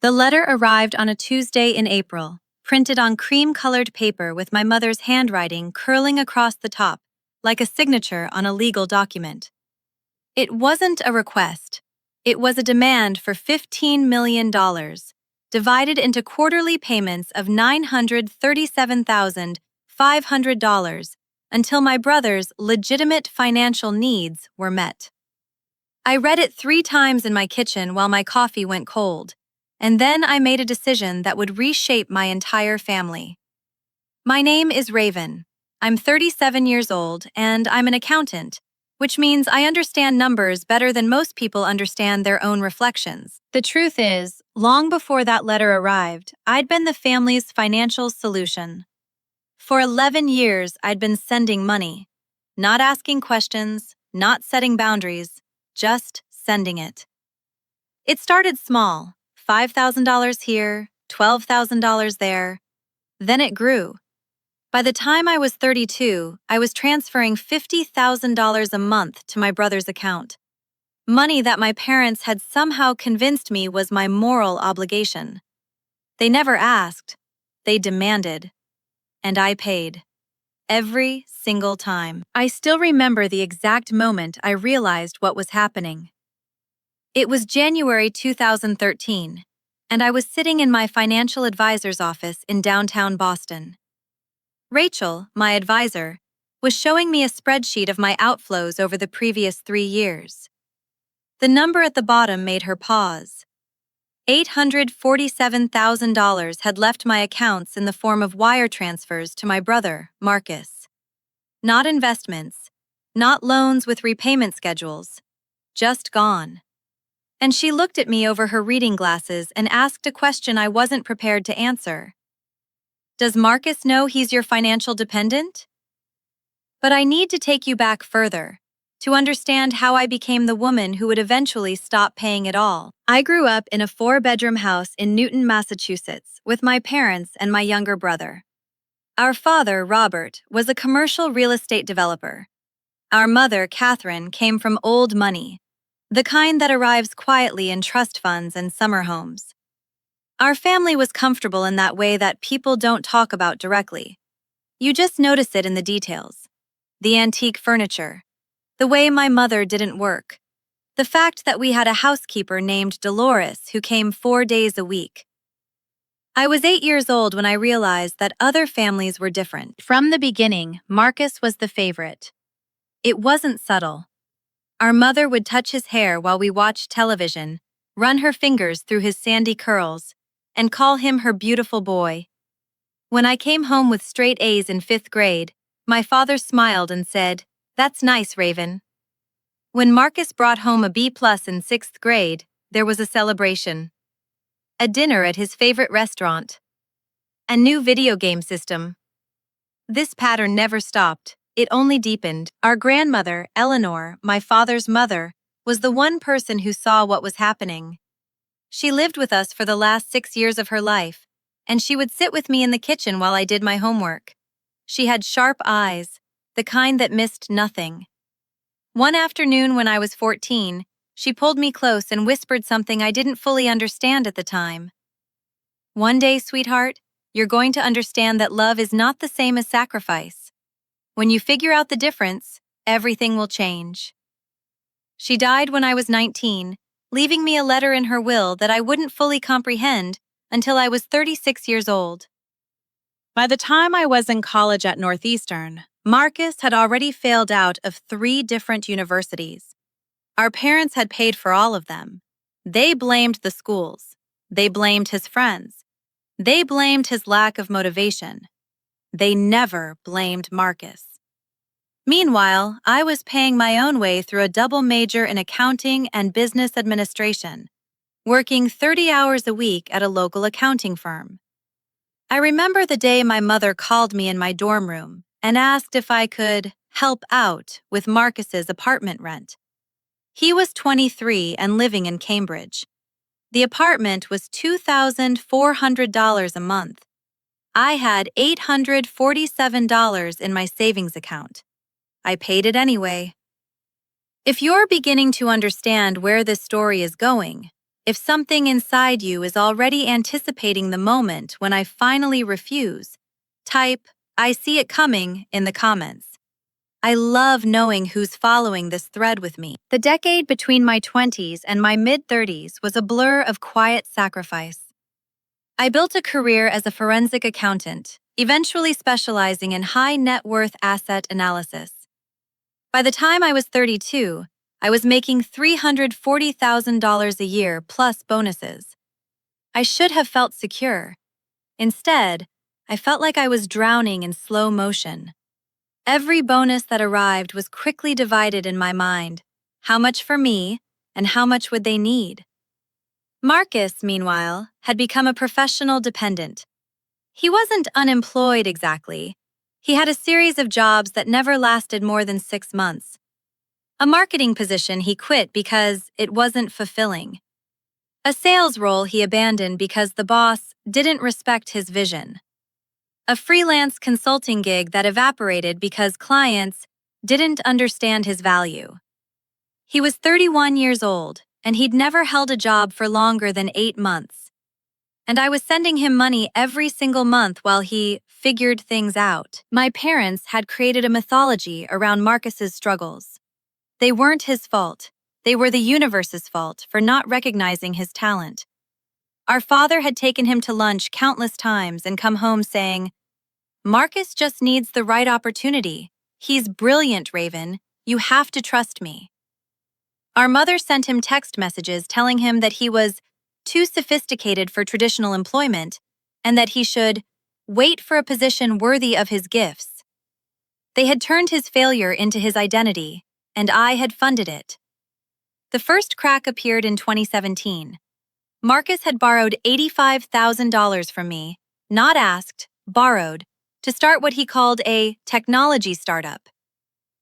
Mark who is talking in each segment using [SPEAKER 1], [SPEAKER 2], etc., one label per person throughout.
[SPEAKER 1] The letter arrived on a Tuesday in April, printed on cream-colored paper with my mother's handwriting curling across the top, like a signature on a legal document. It wasn't a request. It was a demand for $15 million, divided into quarterly payments of $937,500 until my brother's legitimate financial needs were met. I read it 3 times in my kitchen while my coffee went cold, and then I made a decision that would reshape my entire family. My name is Raven. I'm 37 years old, and I'm an accountant, which means I understand numbers better than most people understand their own reflections. The truth is, long before that letter arrived, I'd been the family's financial solution. For 11 years, I'd been sending money, not asking questions, not setting boundaries, just sending it. It started small, $5,000 here, $12,000 there. Then it grew. By the time I was 32, I was transferring $50,000 a month to my brother's account. Money that my parents had somehow convinced me was my moral obligation. They never asked, they demanded. And I paid. Every single time. I still remember the exact moment I realized what was happening. It was January 2013, and I was sitting in my financial advisor's office in downtown Boston. Rachel, my advisor, was showing me a spreadsheet of my outflows over the previous 3 years. The number at the bottom made her pause. $847,000 had left my accounts in the form of wire transfers to my brother, Marcus. Not investments, not loans with repayment schedules, just gone. And she looked at me over her reading glasses and asked a question I wasn't prepared to answer. Does Marcus know he's your financial dependent? But I need to take you back further, to understand how I became the woman who would eventually stop paying it all. I grew up in a 4-bedroom house in Newton, Massachusetts, with my parents and my younger brother. Our father, Robert, was a commercial real estate developer. Our mother, Catherine, came from old money, the kind that arrives quietly in trust funds and summer homes. Our family was comfortable in that way that people don't talk about directly. You just notice it in the details. The antique furniture, the way my mother didn't work, the fact that we had a housekeeper named Dolores who came 4 days a week. I was 8 years old when I realized that other families were different. From the beginning, Marcus was the favorite. It wasn't subtle. Our mother would touch his hair while we watched television, run her fingers through his sandy curls, and call him her beautiful boy. When I came home with straight A's in 5th grade, my father smiled and said, "That's nice, Raven." When Marcus brought home a B+ in 6th grade, there was a celebration. A dinner at his favorite restaurant. A new video game system. This pattern never stopped, it only deepened. Our grandmother, Eleanor, my father's mother, was the one person who saw what was happening. She lived with us for the last 6 years of her life, and she would sit with me in the kitchen while I did my homework. She had sharp eyes, the kind that missed nothing. One afternoon when I was 14, she pulled me close and whispered something I didn't fully understand at the time. "One day, sweetheart, you're going to understand that love is not the same as sacrifice. When you figure out the difference, everything will change." She died when I was 19, leaving me a letter in her will that I wouldn't fully comprehend until I was 36 years old. By the time I was in college at Northeastern, Marcus had already failed out of 3 different universities. Our parents had paid for all of them. They blamed the schools. They blamed his friends. They blamed his lack of motivation. They never blamed Marcus. Meanwhile, I was paying my own way through a double major in accounting and business administration, working 30 hours a week at a local accounting firm. I remember the day my mother called me in my dorm room and asked if I could help out with Marcus's apartment rent. He was 23 and living in Cambridge. The apartment was $2,400 a month. I had $847 in my savings account. I paid it anyway. If you're beginning to understand where this story is going, If something inside you is already anticipating the moment when I finally refuse, type, "I see it coming" in the comments. I love knowing who's following this thread with me. The decade between my 20s and my mid-30s was a blur of quiet sacrifice. I built a career as a forensic accountant, eventually specializing in high net worth asset analysis. By the time I was 32, I was making $340,000 a year plus bonuses. I should have felt secure. Instead, I felt like I was drowning in slow motion. Every bonus that arrived was quickly divided in my mind. How much for me, and how much would they need? Marcus, meanwhile, had become a professional dependent. He wasn't unemployed exactly. He had a series of jobs that never lasted more than 6 months. A marketing position he quit because it wasn't fulfilling. A sales role he abandoned because the boss didn't respect his vision. A freelance consulting gig that evaporated because clients didn't understand his value. He was 31 years old, and he'd never held a job for longer than 8 months. And I was sending him money every single month while he figured things out. My parents had created a mythology around Marcus's struggles. They weren't his fault. They were the universe's fault for not recognizing his talent. Our father had taken him to lunch countless times and come home saying, "Marcus just needs the right opportunity. He's brilliant, Raven. You have to trust me." Our mother sent him text messages telling him that he was too sophisticated for traditional employment and that he should wait for a position worthy of his gifts. They had turned his failure into his identity, and I had funded it. The first crack appeared in 2017. Marcus had borrowed $85,000 from me, not asked, borrowed, to start what he called a technology startup.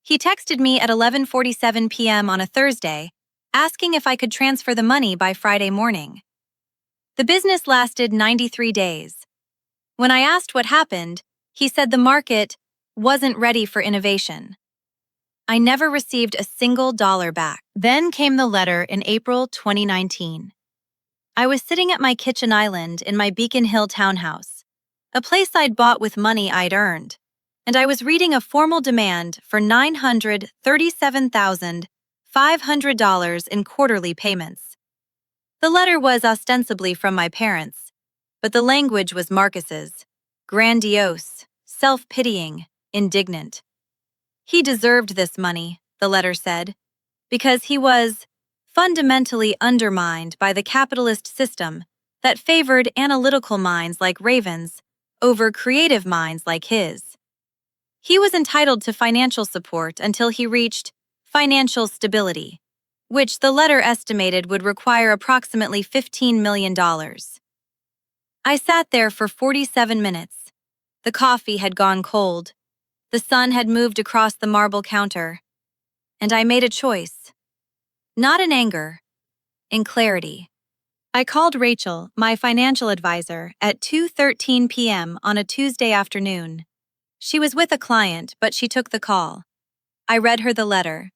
[SPEAKER 1] He texted me at 11:47 p.m. on a Thursday, asking if I could transfer the money by Friday morning. The business lasted 93 days. When I asked what happened, he said the market wasn't ready for innovation. I never received a single dollar back. Then came the letter in April 2019. I was sitting at my kitchen island in my Beacon Hill townhouse, a place I'd bought with money I'd earned, and I was reading a formal demand for $937,500 in quarterly payments. The letter was ostensibly from my parents, but the language was Marcus's, grandiose, self-pitying, indignant. He deserved this money, the letter said, because he was fundamentally undermined by the capitalist system that favored analytical minds like Raven's over creative minds like his. He was entitled to financial support until he reached financial stability, which the letter estimated would require approximately $15 million. I sat there for 47 minutes. The coffee had gone cold. The sun had moved across the marble counter, and I made a choice. Not in anger, in clarity. I called Rachel, my financial advisor, at 2:13 p.m. on a Tuesday afternoon. She was with a client, but she took the call. I read her the letter.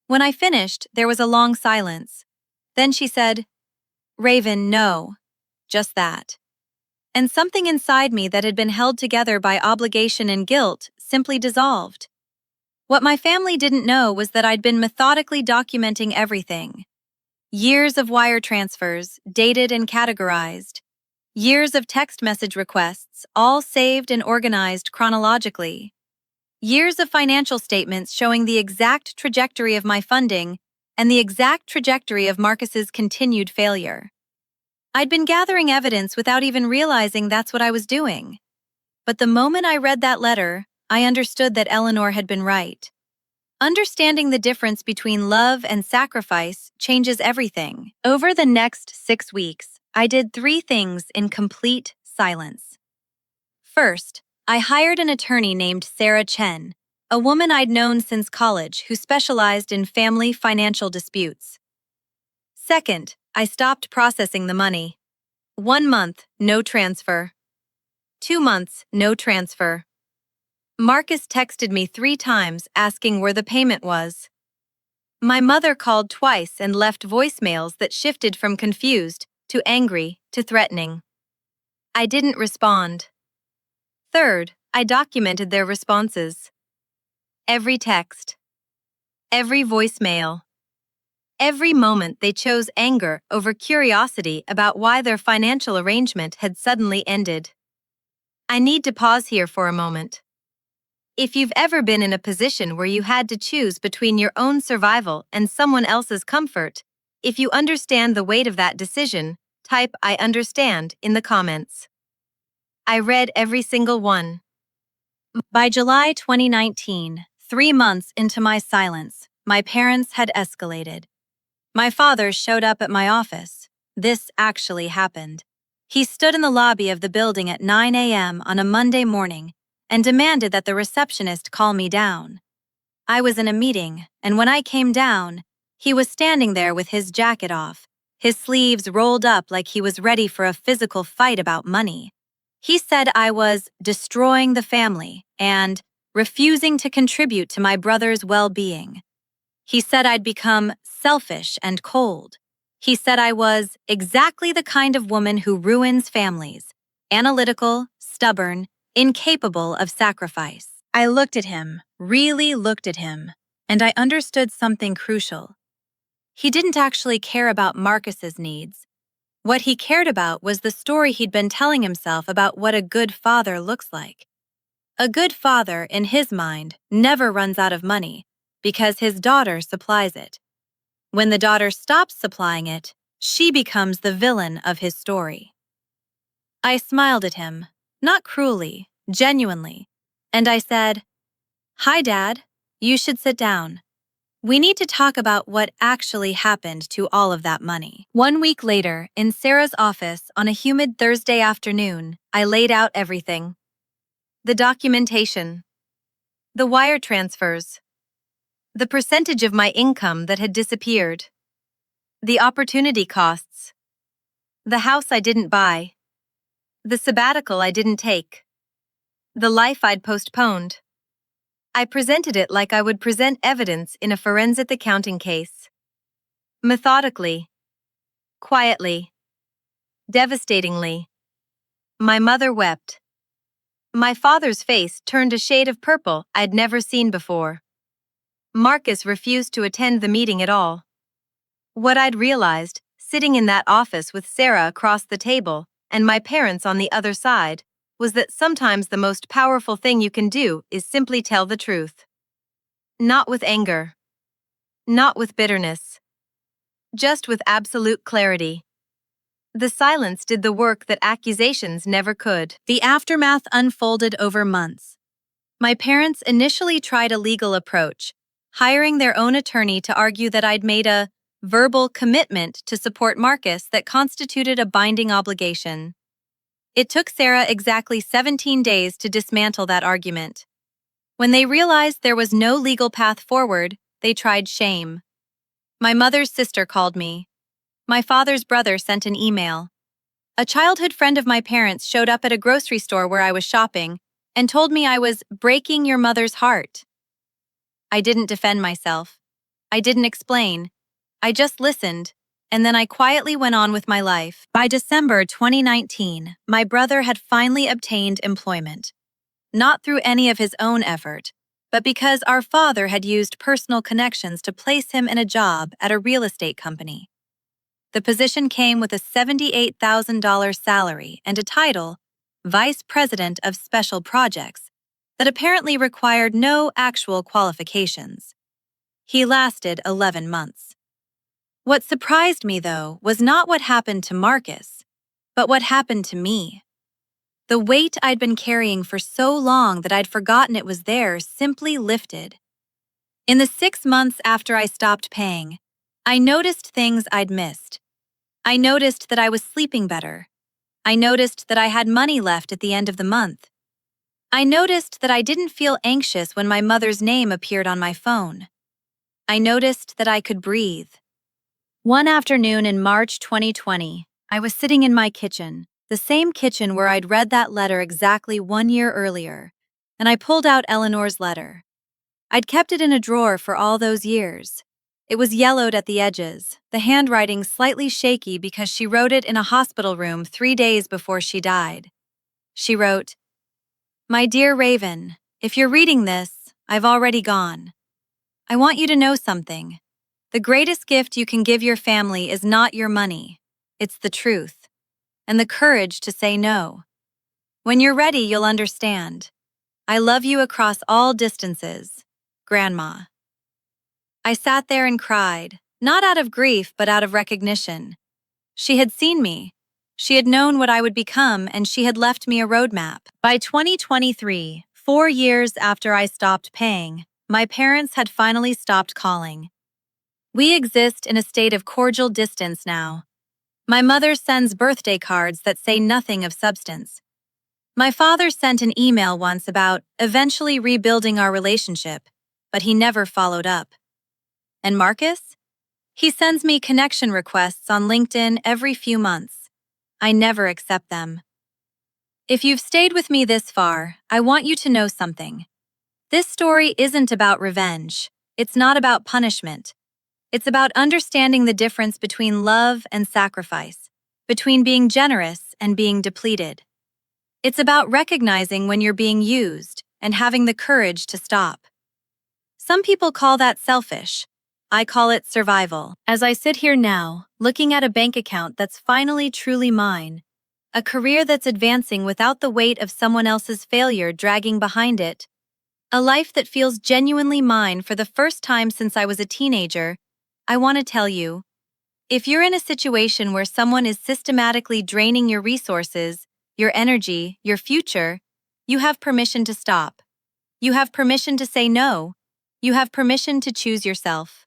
[SPEAKER 1] When I finished, there was a long silence. Then she said, "Raven, no." Just that. And something inside me that had been held together by obligation and guilt simply dissolved. What my family didn't know was that I'd been methodically documenting everything. Years of wire transfers, dated and categorized. Years of text message requests, all saved and organized chronologically. Years of financial statements showing the exact trajectory of my funding and the exact trajectory of Marcus's continued failure. I'd been gathering evidence without even realizing that's what I was doing. But the moment I read that letter, I understood that Eleanor had been right. Understanding the difference between love and sacrifice changes everything. Over the next 6 weeks, I did 3 things in complete silence. First, I hired an attorney named Sarah Chen, a woman I'd known since college who specialized in family financial disputes. Second, I stopped processing the money. 1 month, no transfer. 2 months, no transfer. Marcus texted me 3 times asking where the payment was. My mother called twice and left voicemails that shifted from confused to angry to threatening. I didn't respond. Third, I documented their responses. Every text, every voicemail, every moment they chose anger over curiosity about why their financial arrangement had suddenly ended. I need to pause here for a moment. If you've ever been in a position where you had to choose between your own survival and someone else's comfort, if you understand the weight of that decision, type "I understand" in the comments. I read every single one. By July 2019, 3 months into my silence, my parents had escalated. My father showed up at my office. This actually happened. He stood in the lobby of the building at 9 a.m. on a Monday morning and demanded that the receptionist call me down. I was in a meeting, and when I came down, he was standing there with his jacket off, his sleeves rolled up like he was ready for a physical fight about money. He said I was destroying the family and refusing to contribute to my brother's well-being. He said I'd become selfish and cold. He said I was exactly the kind of woman who ruins families, analytical, stubborn, incapable of sacrifice. I looked at him, really looked at him, and I understood something crucial. He didn't actually care about Marcus's needs. What he cared about was the story he'd been telling himself about what a good father looks like. A good father, in his mind, never runs out of money because his daughter supplies it. When the daughter stops supplying it, she becomes the villain of his story. I smiled at him, not cruelly, genuinely, and I said, "Hi, Dad. You should sit down. We need to talk about what actually happened to all of that money." 1 week later, in Sarah's office on a humid Thursday afternoon, I laid out everything. The documentation, the wire transfers, the percentage of my income that had disappeared, the opportunity costs, the house I didn't buy, the sabbatical I didn't take, the life I'd postponed. I presented it like I would present evidence in a forensic accounting case. Methodically, quietly, devastatingly. My mother wept. My father's face turned a shade of purple I'd never seen before. Marcus refused to attend the meeting at all. What I'd realized, sitting in that office with Sarah across the table and my parents on the other side, was that sometimes the most powerful thing you can do is simply tell the truth. Not with anger. Not with bitterness. Just with absolute clarity. The silence did the work that accusations never could. The aftermath unfolded over months. My parents initially tried a legal approach, hiring their own attorney to argue that I'd made a verbal commitment to support Marcus that constituted a binding obligation. It took Sarah exactly 17 days to dismantle that argument. When they realized there was no legal path forward, they tried shame. My mother's sister called me. My father's brother sent an email. A childhood friend of my parents showed up at a grocery store where I was shopping and told me I was breaking your mother's heart. I didn't defend myself. I didn't explain. I just listened, and then I quietly went on with my life. By December 2019, my brother had finally obtained employment. Not through any of his own effort, but because our father had used personal connections to place him in a job at a real estate company. The position came with a $78,000 salary and a title, Vice President of Special Projects, that apparently required no actual qualifications. He lasted 11 months. What surprised me, though, was not what happened to Marcus, but what happened to me. The weight I'd been carrying for so long that I'd forgotten it was there simply lifted. In the 6 months after I stopped paying, I noticed things I'd missed. I noticed that I was sleeping better. I noticed that I had money left at the end of the month. I noticed that I didn't feel anxious when my mother's name appeared on my phone. I noticed that I could breathe. One afternoon in March 2020, I was sitting in my kitchen, the same kitchen where I'd read that letter exactly 1 year earlier, and I pulled out Eleanor's letter. I'd kept it in a drawer for all those years. It was yellowed at the edges, the handwriting slightly shaky because she wrote it in a hospital room 3 days before she died. She wrote, "My dear Raven, if you're reading this, I've already gone. I want you to know something. The greatest gift you can give your family is not your money. It's the truth. And the courage to say no. When you're ready, you'll understand. I love you across all distances. Grandma." I sat there and cried, not out of grief but out of recognition. She had seen me. She had known what I would become, and she had left me a roadmap. By 2023, 4 years after I stopped paying, my parents had finally stopped calling. We exist in a state of cordial distance now. My mother sends birthday cards that say nothing of substance. My father sent an email once about eventually rebuilding our relationship, but he never followed up. And Marcus? He sends me connection requests on LinkedIn every few months. I never accept them. If you've stayed with me this far, I want you to know something. This story isn't about revenge. It's not about punishment. It's about understanding the difference between love and sacrifice, between being generous and being depleted. It's about recognizing when you're being used and having the courage to stop. Some people call that selfish. I call it survival. As I sit here now, looking at a bank account that's finally truly mine, a career that's advancing without the weight of someone else's failure dragging behind it, a life that feels genuinely mine for the first time since I was a teenager, I want to tell you, if you're in a situation where someone is systematically draining your resources, your energy, your future, you have permission to stop. You have permission to say no. You have permission to choose yourself.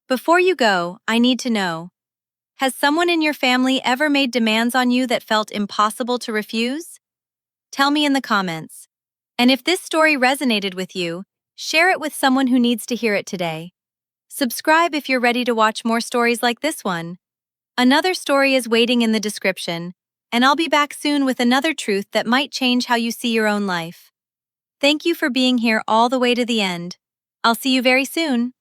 [SPEAKER 1] Before you go, I need to know, has someone in your family ever made demands on you that felt impossible to refuse? Tell me in the comments. And if this story resonated with you, share it with someone who needs to hear it today. Subscribe if you're ready to watch more stories like this one. Another story is waiting in the description, and I'll be back soon with another truth that might change how you see your own life. Thank you for being here all the way to the end. I'll see you very soon.